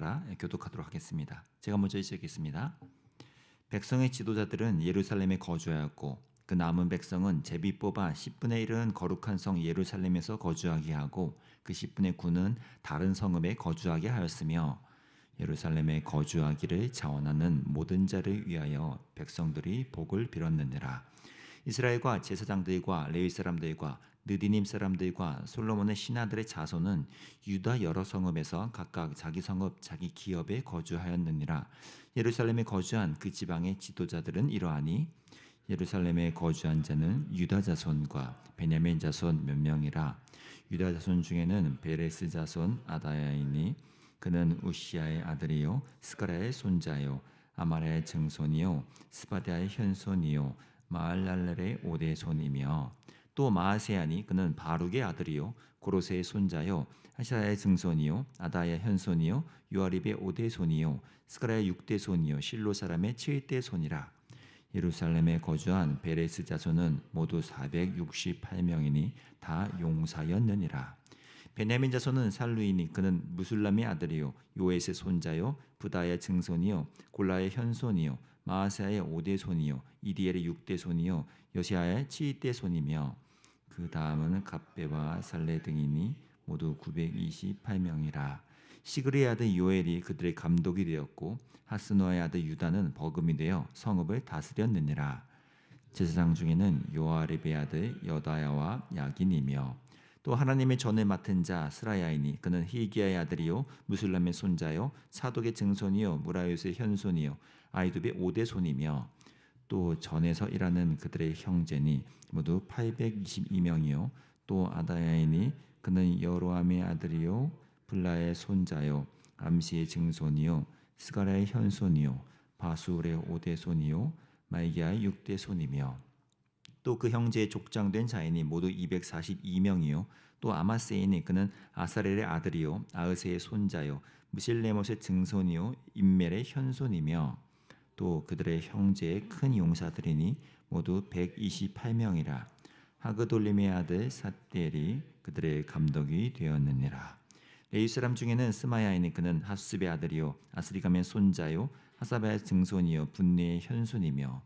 따라 교독하도록 하겠습니다. 제가 먼저 시작하겠습니다. 백성의 지도자들은 예루살렘에 거주하였고 그 남은 백성은 제비 뽑아 10분의 1은 거룩한 성 예루살렘에서 거주하게 하고 그 10분의 9는 다른 성읍에 거주하게 하였으며 예루살렘에 거주하기를 자원하는 모든 자를 위하여 백성들이 복을 빌었느니라. 이스라엘과 제사장들과 레위 사람들과 느디님 사람들과 솔로몬의 신하들의 자손은 유다 여러 성읍에서 각각 자기 성읍 자기 기업에 거주하였느니라. 예루살렘에 거주한 그 지방의 지도자들은 이러하니 예루살렘에 거주한 자는 유다 자손과 베냐민 자손 몇 명이라. 유다 자손 중에는 베레스 자손 아다야이니 그는 우시아의 아들이요 스가랴의 손자요 아마랴의 증손이요 스바랴의 현손이요 마알랄렐의 오대손이며 또 마아세아니 그는 바룩의 아들이요 고로세의 손자요 하샤의 증손이요 아다야 현손이요 요아립의 오대손이요 스가랴의 육대손이요 실로 사람의 칠대손이라. 예루살렘에 거주한 베레스 자손은 모두 468명이니 다 용사였느니라. 베냐민 자손은 살루이니 그는 무술람의 아들이요 요에스의 손자요 부다의 증손이요 골라의 현손이요 마아세아의 오대손이요 이디엘의 육대손이요 여시아의 칠대손이며 그 다음은 갑베와 살레 등이니 모두 928명이라. 시그리의 아들 요엘이 그들의 감독이 되었고 하스노아의 아들 유다는 버금이 되어 성읍을 다스렸느니라. 제사장 중에는 요아립의 아들 여다야와 야긴이며 또 하나님의 전을 맡은 자 스라야이니 그는 히기야의 아들이요 무술람의 손자요 사독의 증손이요 무라요스의 현손이요 아이두의 오대손이며 또 전에서 일하는 그들의 형제니 모두 822명이요 또 아다야이니 그는 여로함의 아들이요 블라의 손자요 암시의 증손이요 스가랴의 현손이요 바수울의 오대손이요 말기야의 육대손이며 또 그 형제의 족장된 자인이 모두 242명이요 또 아마세이니 그는 아사렐의 아들이요 아으세의 손자요 무실레못의 증손이요 임멜의 현손이며 또 그들의 형제의 큰 용사들이니 모두 128명이라. 하그돌림의 아들 삿델이 그들의 감독이 되었느니라. 레위 사람 중에는 스마야이니 그는 하수습의 아들이요 아스리감의 손자요 하사바의 증손이요 분리의 현손이며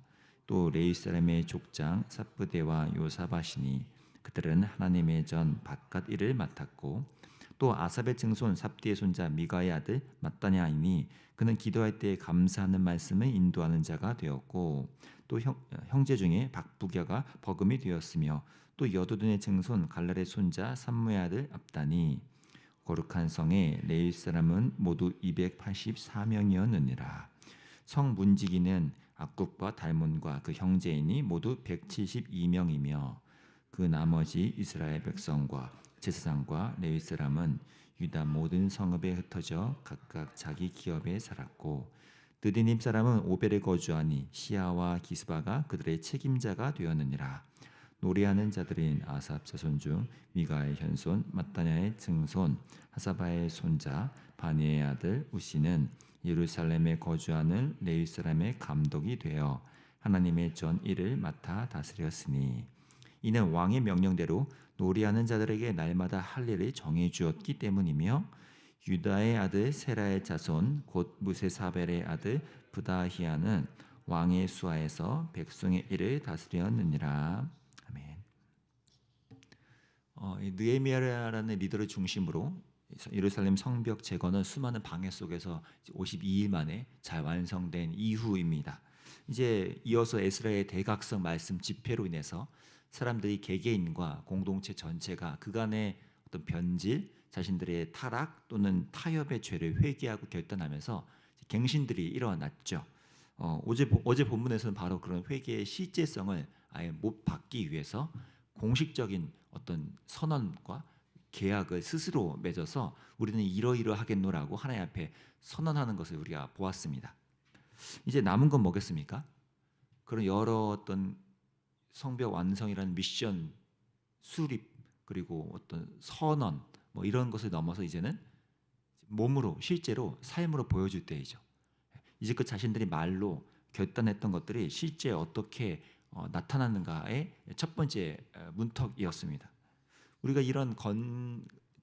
또 레위 사람의 족장 삽브데와 요사바시니 그들은 하나님의 전 바깥 일을 맡았고 또 아삽의 증손 삽디의 손자 미가의 아들 mat다냐이니 그는 기도할 때 감사하는 말씀을 인도하는 자가 되었고 또 형제 중에 박부갸가 버금이 되었으며 또 여두둔의 증손 갈랄의 손자 삼무의 아들 압다니 거룩한 성의 레위 사람은 모두 284명이었느니라. 성 문지기는 악국과 달몬과 그 형제이니 모두 172명이며 그 나머지 이스라엘 백성과 제사장과 레위 사람은 유다 모든 성읍에 흩어져 각각 자기 기업에 살았고 느디님 사람은 오벨에 거주하니 시아와 기스바가 그들의 책임자가 되었느니라. 노래하는 자들인 아삽 자손 중 미가의 현손 mat다냐의 증손 하사바의 손자 바니의 아들 우시는 예루살렘에 거주하는 레위 사람의 감독이 되어 하나님의 전 일을 맡아 다스렸으니 이는 왕의 명령대로 노래하는 자들에게 날마다 할 일을 정해 주었기 때문이며 유다의 아들 세라의 자손 곧 무세사벨의 아들 부다히야는 왕의 수하에서 백성의 일을 다스렸느니라. 아멘. 느헤미야라는 리더를 중심으로 예루살렘 성벽 재건은 수많은 방해 속에서 52일 만에 잘 완성된 이후입니다. 이제 이어서 에스라의 대각성 말씀 집회로 인해서 사람들이 개개인과 공동체 전체가 그간의 어떤 변질, 자신들의 타락 또는 타협의 죄를 회개하고 결단하면서 갱신들이 일어났죠. 어제 본문에서는 바로 그런 회개의 실제성을 아예 못 받기 위해서 공식적인 어떤 선언과 계약을 스스로 맺어서 우리는 이러이러하겠노라고 하나님 앞에 선언하는 것을 우리가 보았습니다. 이제 남은 건 뭐겠습니까? 그런 여러 어떤 성벽 완성이라는 미션 수립 그리고 어떤 선언 뭐 이런 것을 넘어서 이제는 몸으로 실제로 삶으로 보여줄 때이죠. 이제껏 자신들이 말로 결단했던 것들이 실제 어떻게 나타나는가의 첫 번째 문턱이었습니다. 우리가 이런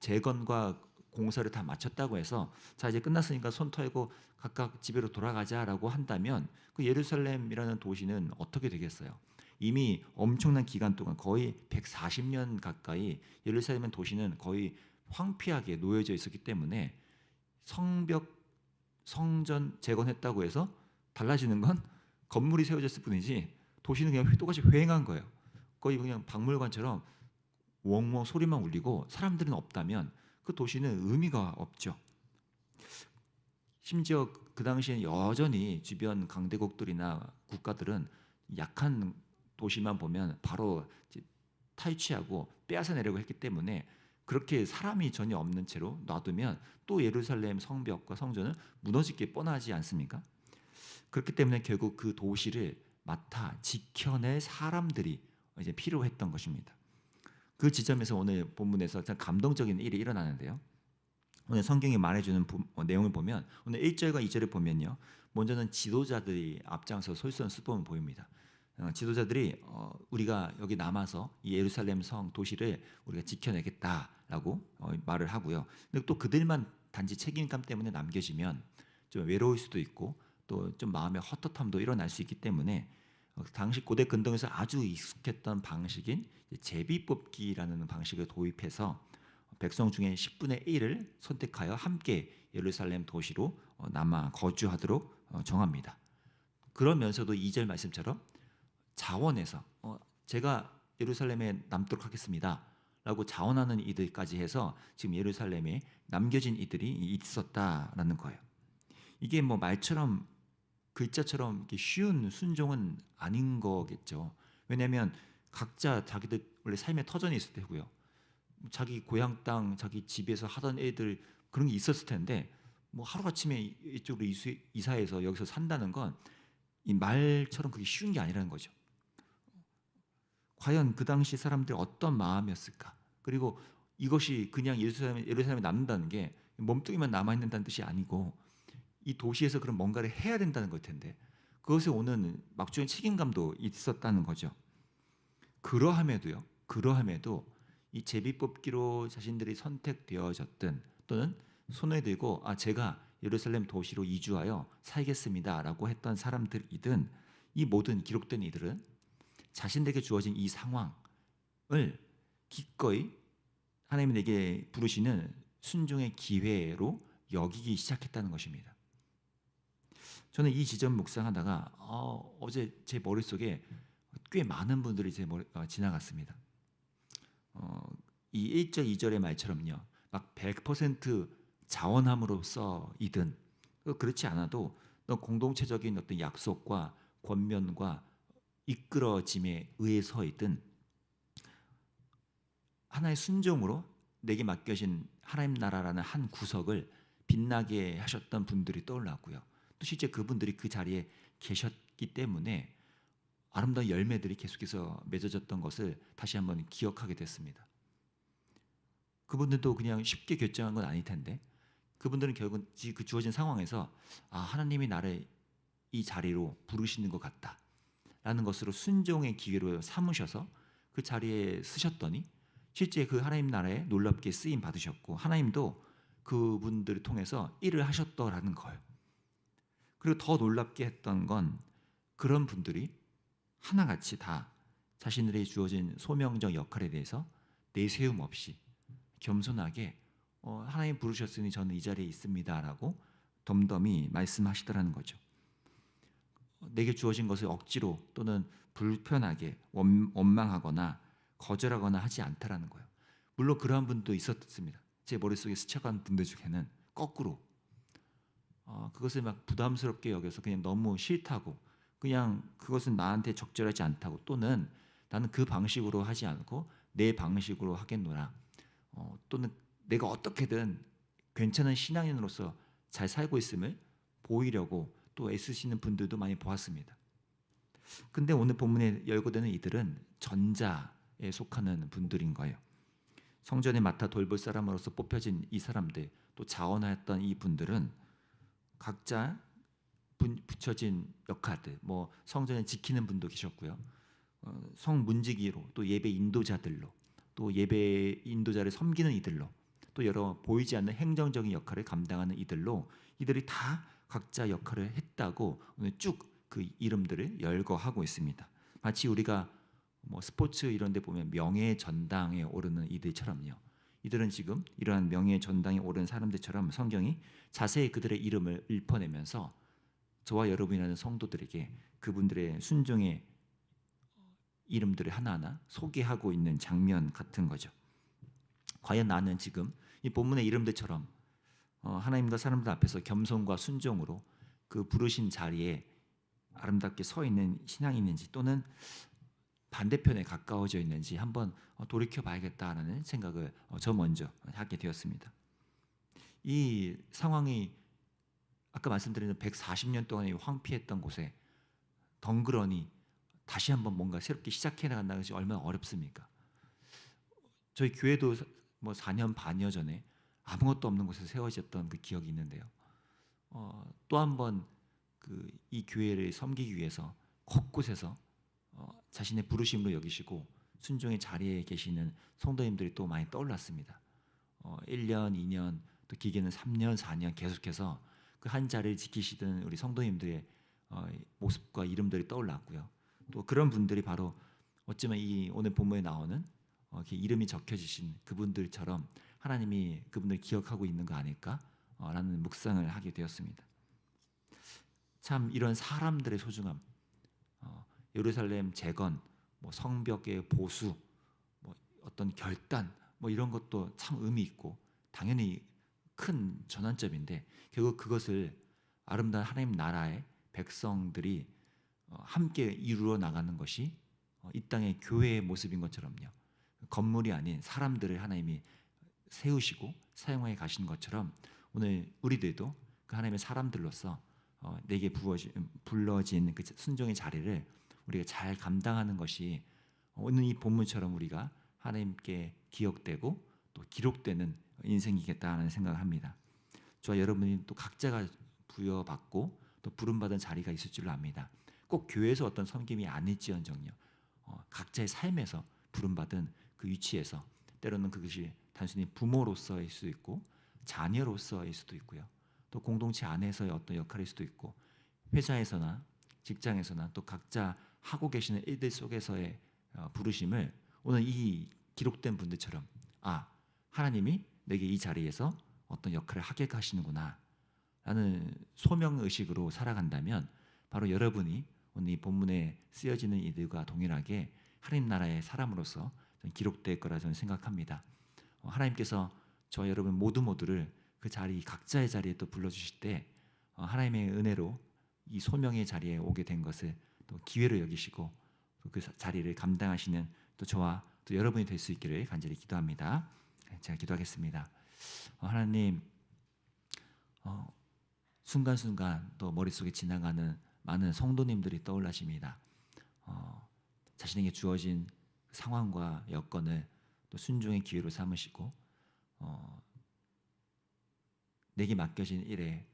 재건과 공사를 다 마쳤다고 해서 자 이제 끝났으니까 손 털고 각각 집으로 돌아가자라고 한다면 그 예루살렘이라는 도시는 어떻게 되겠어요? 이미 엄청난 기간 동안 거의 140년 가까이 예루살렘 도시는 거의 황폐하게 놓여져 있었기 때문에 성벽 성전 재건했다고 해서 달라지는 건 건물이 세워졌을 뿐이지 도시는 그냥 똑같이 휑한 거예요. 거의 그냥 박물관처럼 웡웡 소리만 울리고 사람들은 없다면 그 도시는 의미가 없죠. 심지어 그 당시에 여전히 주변 강대국들이나 국가들은 약한 도시만 보면 바로 탈취하고 빼앗아내려고 했기 때문에 그렇게 사람이 전혀 없는 채로 놔두면 또 예루살렘 성벽과 성전은 무너질 게 뻔하지 않습니까? 그렇기 때문에 결국 그 도시를 맡아 지켜낼 사람들이 이제 필요했던 것입니다. 그 지점에서 오늘 본문에서 참 감동적인 일이 일어나는데요. 오늘 성경이 말해주는 내용을 보면 오늘 1절과 2절을 보면요. 먼저는 지도자들이 앞장서 솔선수범을 보입니다. 지도자들이 우리가 여기 남아서 이 예루살렘 성 도시를 우리가 지켜내겠다라고 말을 하고요. 근데 또 그들만 단지 책임감 때문에 남겨지면 좀 외로울 수도 있고 또 좀 마음의 헛헛함도 일어날 수 있기 때문에 당시 고대 근동에서 아주 익숙했던 방식인 제비뽑기라는 방식을 도입해서 백성 중에 10분의 1을 선택하여 함께 예루살렘 도시로 남아 거주하도록 정합니다. 그러면서도 2절 말씀처럼 자원해서 제가 예루살렘에 남도록 하겠습니다 라고 자원하는 이들까지 해서 지금 예루살렘에 남겨진 이들이 있었다라는 거예요. 이게 뭐 말처럼 글자처럼 이렇게 쉬운 순종은 아닌 거겠죠. 왜냐하면 각자 자기들 원래 삶의 터전이 있을 테고요. 자기 고향 땅, 자기 집에서 하던 애들 그런 게 있었을 텐데 뭐 하루아침에 이쪽으로 이사해서 여기서 산다는 건 이 말처럼 그게 쉬운 게 아니라는 거죠. 과연 그 당시 사람들이 어떤 마음이었을까? 그리고 이것이 그냥 예루살렘에 남는다는 게 몸뚱이만 남아있는다는 뜻이 아니고 이 도시에서 그런 뭔가를 해야 된다는 걸 텐데 그것에 오는 막중한 책임감도 있었다는 거죠. 그러함에도 이 제비뽑기로 자신들이 선택되어졌든 또는 손을 들고 제가 예루살렘 도시로 이주하여 살겠습니다라고 했던 사람들이든 이 모든 기록된 이들은 자신들에게 주어진 이 상황을 기꺼이 하나님이 내게 부르시는 순종의 기회로 여기기 시작했다는 것입니다. 저는 이 지점 묵상하다가 어제 제 머릿속에 꽤 많은 분들이 지나갔습니다. 이 1절 2절의 말처럼요. 막 100% 자원함으로써이든 그렇지 않아도 공동체적인 어떤 약속과 권면과 이끌어짐에 의해서이든 하나의 순종으로 내게 맡겨진 하나님 나라라는 한 구석을 빛나게 하셨던 분들이 떠올랐고요. 또 실제 그분들이 그 자리에 계셨기 때문에 아름다운 열매들이 계속해서 맺어졌던 것을 다시 한번 기억하게 됐습니다. 그분들도 그냥 쉽게 결정한 건 아닐 텐데 그분들은 결국 그 주어진 상황에서 하나님이 나를 이 자리로 부르시는 것 같다 라는 것으로 순종의 기회로 삼으셔서 그 자리에 쓰셨더니 실제 그 하나님 나라에 놀랍게 쓰임 받으셨고 하나님도 그분들을 통해서 일을 하셨더라는 걸. 그리고 더 놀랍게 했던 건 그런 분들이 하나같이 다 자신들이 주어진 소명적 역할에 대해서 내세움 없이 겸손하게 하나님 부르셨으니 저는 이 자리에 있습니다라고 덤덤히 말씀하시더라는 거죠. 내게 주어진 것을 억지로 또는 불편하게 원망하거나 거절하거나 하지 않다라는 거예요. 물론 그러한 분도 있었습니다. 제 머릿속에 스쳐간 분들 중에는 거꾸로 그것을 막 부담스럽게 여겨서 그냥 너무 싫다고 그냥 그것은 나한테 적절하지 않다고 또는 나는 그 방식으로 하지 않고 내 방식으로 하겠노라 또는 내가 어떻게든 괜찮은 신앙인으로서 잘 살고 있음을 보이려고 또 애쓰시는 분들도 많이 보았습니다. 근데 오늘 본문에 열거되는 이들은 전자에 속하는 분들인 거예요. 성전에 맡아 돌볼 사람으로서 뽑혀진 이 사람들 또 자원하였던 이 분들은 각자 붙여진 역할들 뭐 성전을 지키는 분도 계셨고요. 성 문지기로 또 예배 인도자들로 또 예배 인도자를 섬기는 이들로 또 여러 보이지 않는 행정적인 역할을 감당하는 이들로 이들이 다 각자 역할을 했다고 오늘 쭉 그 이름들을 열거하고 있습니다. 마치 우리가 뭐 스포츠 이런 데 보면 명예의 전당에 오르는 이들처럼요. 이들은 지금 이러한 명예의 전당에 오른 사람들처럼 성경이 자세히 그들의 이름을 읊어내면서 저와 여러분이라는 성도들에게 그분들의 순종의 이름들을 하나하나 소개하고 있는 장면 같은 거죠. 과연 나는 지금 이 본문의 이름들처럼 하나님과 사람들 앞에서 겸손과 순종으로 그 부르신 자리에 아름답게 서 있는 신앙이 있는지 또는 반대편에 가까워져 있는지 한번 돌이켜 봐야겠다라는 생각을 저 먼저 하게 되었습니다. 이 상황이 아까 말씀드린 140년 동안 황폐했던 곳에 덩그러니 다시 한번 뭔가 새롭게 시작해 나간다는 것이 얼마나 어렵습니까? 저희 교회도 뭐 4년 반여 전에 아무것도 없는 곳에 세워졌던 그 기억이 있는데요. 또 한 번 이 교회를 섬기기 위해서 곳곳에서 자신의 부르심으로 여기시고 순종의 자리에 계시는 성도님들이 또 많이 떠올랐습니다. 1년, 2년, 또 길게는 3년, 4년 계속해서 그 한 자리를 지키시던 우리 성도님들의 모습과 이름들이 떠올랐고요. 또 그런 분들이 바로 어쩌면 이 오늘 본문에 나오는 이렇게 이름이 적혀지신 그분들처럼 하나님이 그분들 기억하고 있는 거 아닐까라는 묵상을 하게 되었습니다. 참 이런 사람들의 소중함, 예루살렘 재건, 뭐 성벽의 보수, 뭐 어떤 결단, 뭐 이런 것도 참 의미 있고 당연히 큰 전환점인데 결국 그것을 아름다운 하나님 나라의 백성들이 함께 이루어 나가는 것이 이 땅의 교회의 모습인 것처럼요. 건물이 아닌 사람들을 하나님이 세우시고 사용해 가시는 것처럼 오늘 우리들도 그 하나님의 사람들로서 내게 불러진 그 순종의 자리를 우리가 잘 감당하는 것이 오늘 이 본문처럼 우리가 하나님께 기억되고 또 기록되는 인생이겠다는 생각을 합니다. 저와 여러분이 또 각자가 부여받고 또 부름받은 자리가 있을 줄 압니다. 꼭 교회에서 어떤 섬김이 아닐지언정요. 각자의 삶에서 부름받은 그 위치에서 때로는 그것이 단순히 부모로서일 수도 있고 자녀로서일 수도 있고요. 또 공동체 안에서의 어떤 역할일 수도 있고 회사에서나 직장에서나 또 각자 하고 계시는 일들 속에서의 부르심을 오늘 이 기록된 분들처럼 하나님이 내게 이 자리에서 어떤 역할을 하게 하시는구나 라는 소명의식으로 살아간다면 바로 여러분이 오늘 이 본문에 쓰여지는 이들과 동일하게 하나님 나라의 사람으로서 기록될 거라 저는 생각합니다. 하나님께서 저 여러분 모두를 그 자리 각자의 자리에 또 불러주실 때 하나님의 은혜로 이 소명의 자리에 오게 된 것을 또 기회로 여기시고 그 자리를 감당하시는 또 저와 또 여러분이 될 수 있기를 간절히 기도합니다. 제가 기도하겠습니다. 하나님 순간순간 또 머릿속에 지나가는 많은 성도님들이 떠올라십니다. 자신에게 주어진 상황과 여건을 또 순종의 기회로 삼으시고 내게 맡겨진 일에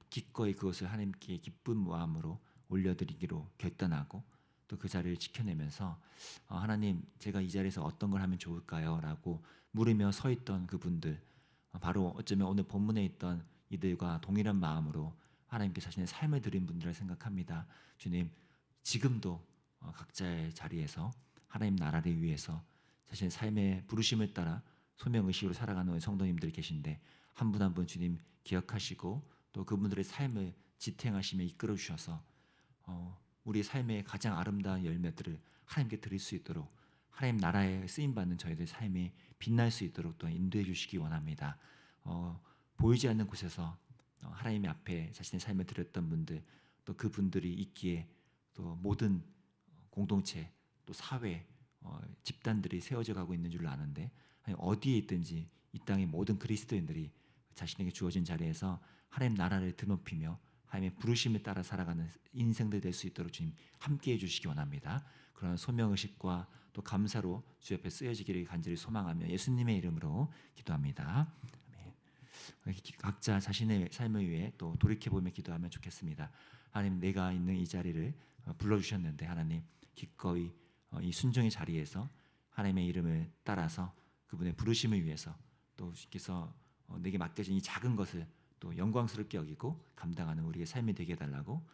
기꺼이 그것을 하나님께 기쁜 마음으로 올려드리기로 결단하고 또 그 자리를 지켜내면서 하나님 제가 이 자리에서 어떤 걸 하면 좋을까요? 라고 물으며 서 있던 그분들 바로 어쩌면 오늘 본문에 있던 이들과 동일한 마음으로 하나님께 자신의 삶을 드린 분들을 생각합니다. 주님 지금도 각자의 자리에서 하나님 나라를 위해서 자신의 삶의 부르심을 따라 소명의식으로 살아가는 성도님들이 계신데 한 분 한 분 주님 기억하시고 또 그분들의 삶을 지탱하시며 이끌어 주셔서 우리 삶의 가장 아름다운 열매들을 하나님께 드릴 수 있도록 하나님 나라에 쓰임받는 저희들 삶이 빛날 수 있도록 또 인도해 주시기 원합니다. 보이지 않는 곳에서 하나님 앞에 자신의 삶을 드렸던 분들 또 그분들이 있기에 또 모든 공동체 또 사회 집단들이 세워져 가고 있는 줄 아는데 어디에 있든지 이 땅의 모든 그리스도인들이 자신에게 주어진 자리에서 하나님 나라를 드높이며 하나님의 부르심에 따라 살아가는 인생들 될 수 있도록 주님 함께해 주시기 원합니다. 그런 소명의식과 또 감사로 주 옆에 쓰여지기를 간절히 소망하며 예수님의 이름으로 기도합니다. 아멘. 각자 자신의 삶을 위해 또 돌이켜보며 기도하면 좋겠습니다. 하나님 내가 있는 이 자리를 불러주셨는데 하나님 기꺼이 이 순종의 자리에서 하나님의 이름을 따라서 그분의 부르심을 위해서 또 주께서 내게 맡겨진 이 작은 것을 또 영광스럽게 여기고 감당하는 우리의 삶이 되게 해달라고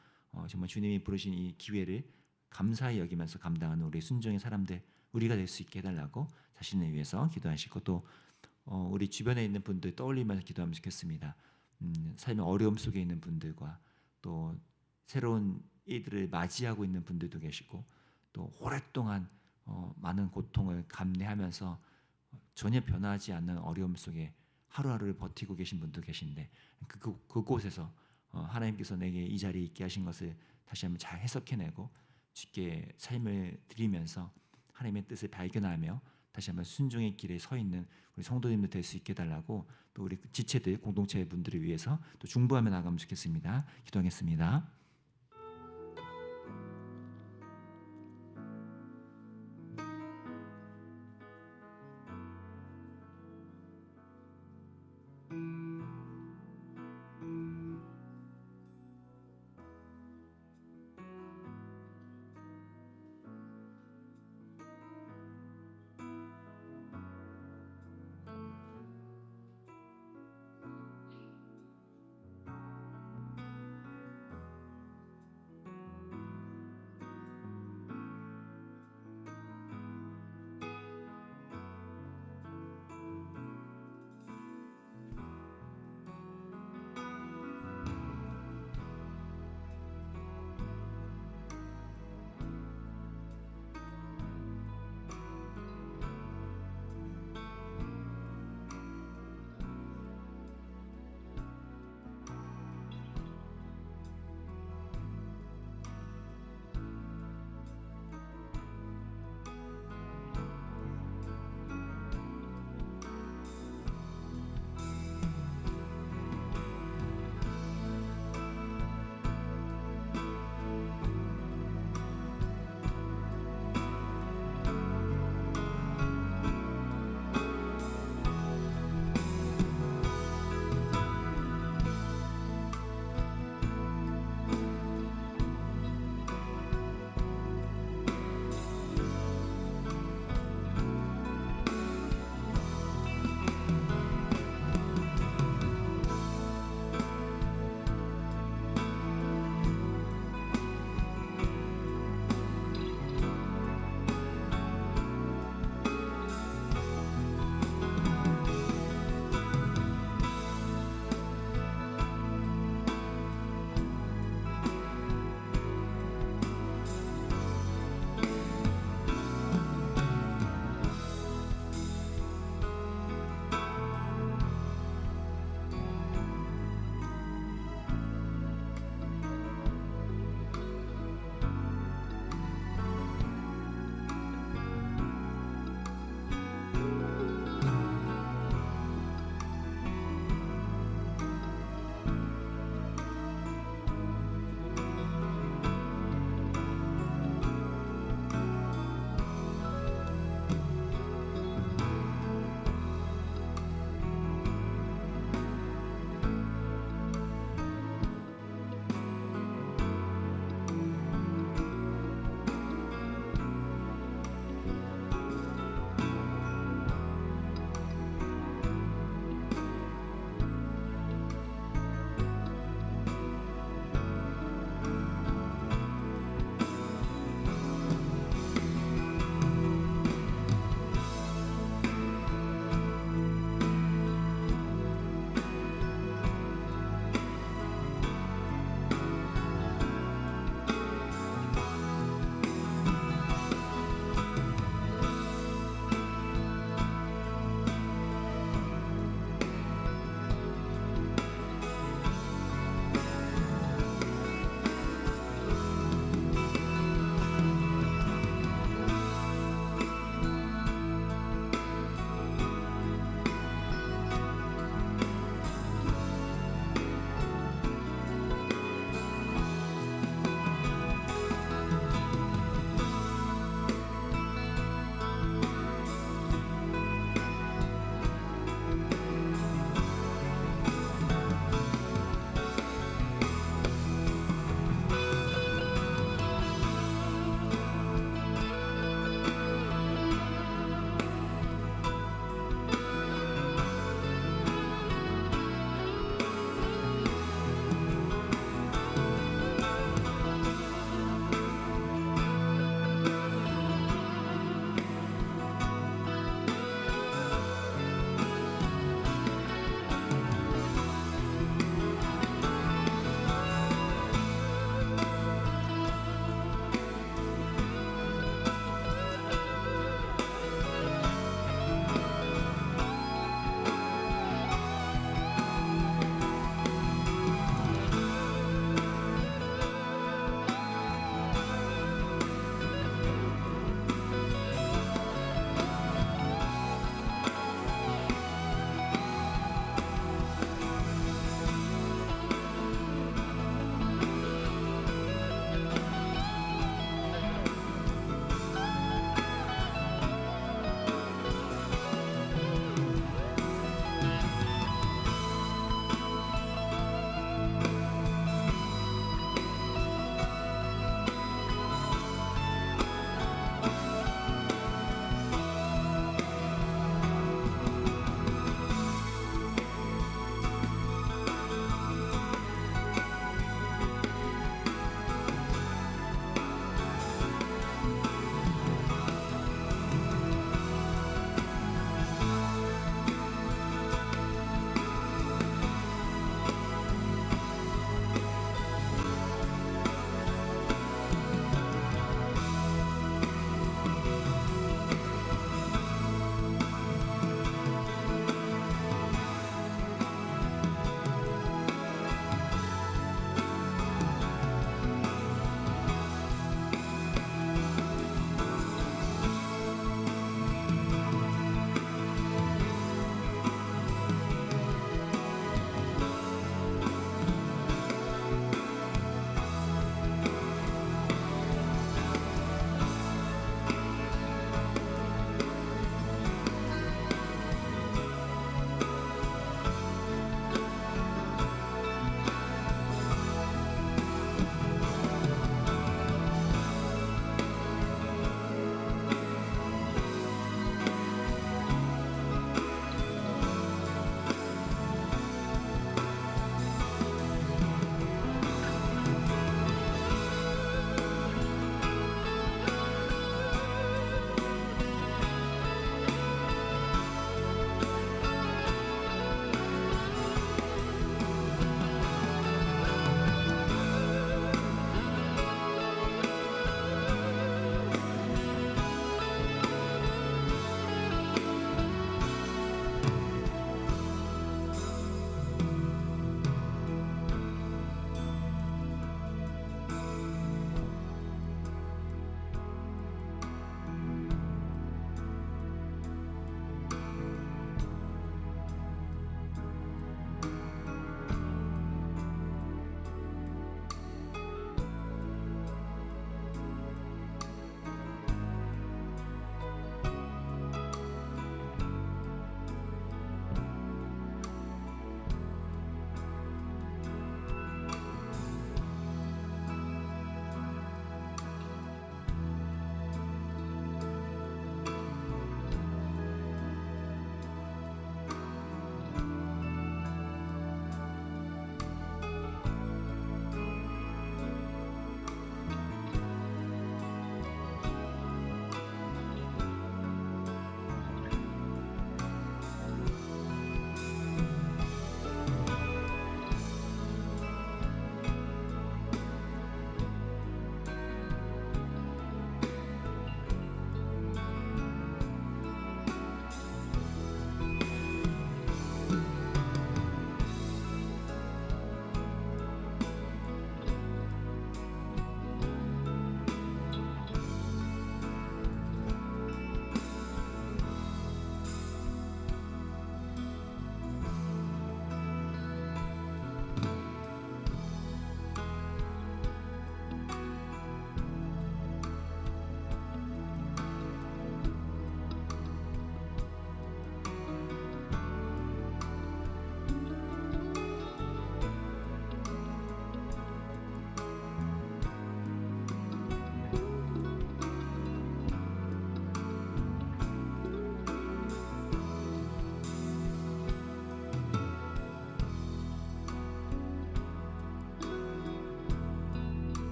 정말 주님이 부르신 이 기회를 감사히 여기면서 감당하는 우리 순종의 사람들 우리가 될 수 있게 해달라고 자신을 위해서 기도하시고 또 우리 주변에 있는 분들 떠올리면서 기도하면 좋겠습니다. 삶의 어려움 속에 있는 분들과 또 새로운 일들을 맞이하고 있는 분들도 계시고 또 오랫동안 많은 고통을 감내하면서 전혀 변하지 않는 어려움 속에 하루하루를 버티고 계신 분도 계신데 그곳에서 하나님께서 내게 이 자리에 있게 하신 것을 다시 한번 잘 해석해내고 주께 삶을 드리면서 하나님의 뜻을 발견하며 다시 한번 순종의 길에 서 있는 우리 성도님들 될 수 있게 해달라고 또 우리 지체들 공동체 분들을 위해서 또 중보하며 나가면 좋겠습니다. 기도하겠습니다.